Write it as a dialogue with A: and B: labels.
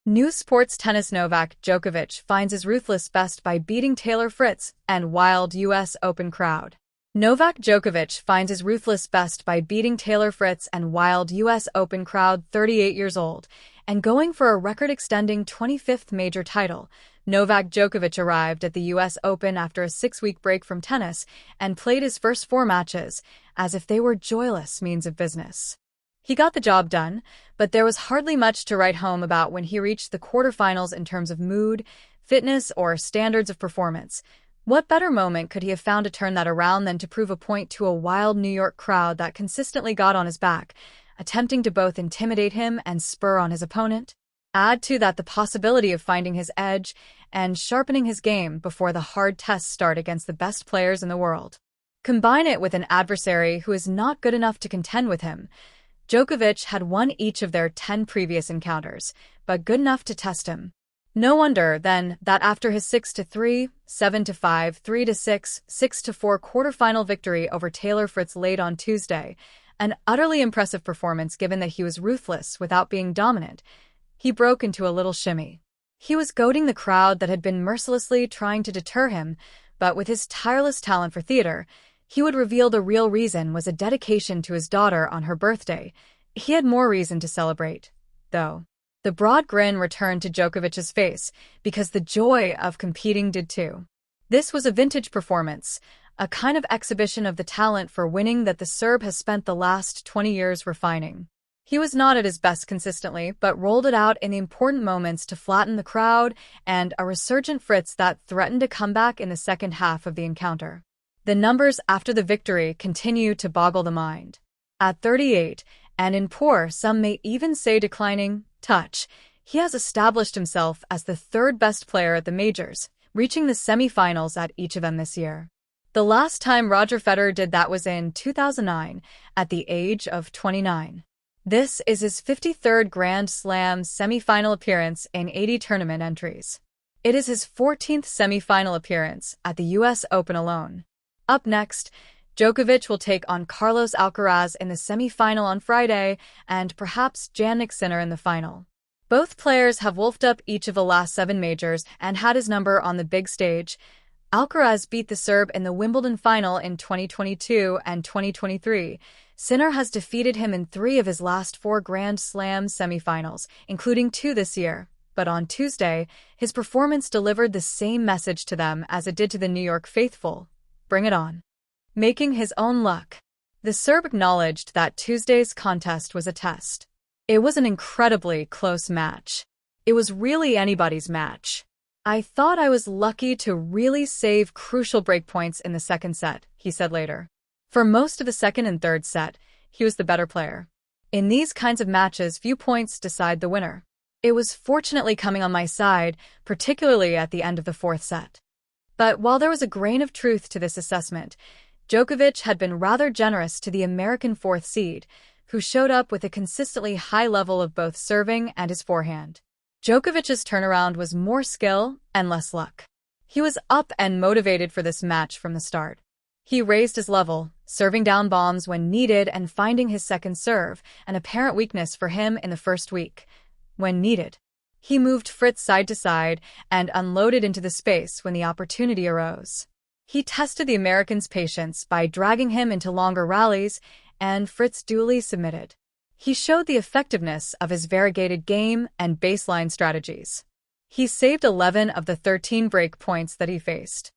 A: New sports tennis Novak Djokovic finds his ruthless best by beating Taylor Fritz and wild U.S. Open crowd. Novak Djokovic finds his ruthless best by beating Taylor Fritz and wild U.S. Open crowd, 38 years old, and going for a record-extending 25th major title. Novak Djokovic arrived at the U.S. Open after a 6-week break from tennis and played his first 4 matches as if they were joyless means of business. He got the job done, but there was hardly much to write home about when he reached the quarterfinals in terms of mood, fitness, or standards of performance. What better moment could he have found to turn that around than to prove a point to a wild New York crowd that consistently got on his back, attempting to both intimidate him and spur on his opponent? Add to that the possibility of finding his edge and sharpening his game before the hard tests start against the best players in the world. Combine it with an adversary who is not good enough to contend with him. Djokovic had won each of their 10 previous encounters, but good enough to test him. No wonder, then, that after his 6-3, 7-5, 3-6, 6-4 quarterfinal victory over Taylor Fritz late on Tuesday, an utterly impressive performance given that he was ruthless without being dominant, he broke into a little shimmy. He was goading the crowd that had been mercilessly trying to deter him, but with his tireless talent for theater, he would reveal the real reason was a dedication to his daughter on her birthday. He had more reason to celebrate, though. The broad grin returned to Djokovic's face because the joy of competing did too. This was a vintage performance, a kind of exhibition of the talent for winning that the Serb has spent the last 20 years refining. He was not at his best consistently, but rolled it out in the important moments to flatten the crowd and a resurgent Fritz that threatened to come back in the second half of the encounter. The numbers after the victory continue to boggle the mind. At 38, and in poor, some may even say declining, touch, he has established himself as the third best player at the majors, reaching the semi-finals at each of them this year. The last time Roger Federer did that was in 2009, at the age of 29. This is his 53rd Grand Slam semi-final appearance in 80 tournament entries. It is his 14th semi-final appearance at the U.S. Open alone. Up next, Djokovic will take on Carlos Alcaraz in the semi-final on Friday and perhaps Jannik Sinner in the final. Both players have wolfed up each of the last 7 majors and had his number on the big stage. Alcaraz beat the Serb in the Wimbledon final in 2022 and 2023. Sinner has defeated him in 3 of his last 4 Grand Slam semifinals, including 2 this year. But on Tuesday, his performance delivered the same message to them as it did to the New York faithful. Bring it on. Making his own luck. The Serb acknowledged that Tuesday's contest was a test. It was an incredibly close match. It was really anybody's match. I thought I was lucky to really save crucial breakpoints in the second set, he said later. For most of the second and third set, he was the better player. In these kinds of matches, few points decide the winner. It was fortunately coming on my side, particularly at the end of the 4th set. But while there was a grain of truth to this assessment, Djokovic had been rather generous to the American 4th seed, who showed up with a consistently high level of both serving and his forehand. Djokovic's turnaround was more skill and less luck. He was up and motivated for this match from the start. He raised his level, serving down bombs when needed and finding his second serve, an apparent weakness for him in the first week. When needed, he moved Fritz side to side and unloaded into the space when the opportunity arose. He tested the American's patience by dragging him into longer rallies, and Fritz duly submitted. He showed the effectiveness of his variegated game and baseline strategies. He saved 11 of the 13 break points that he faced.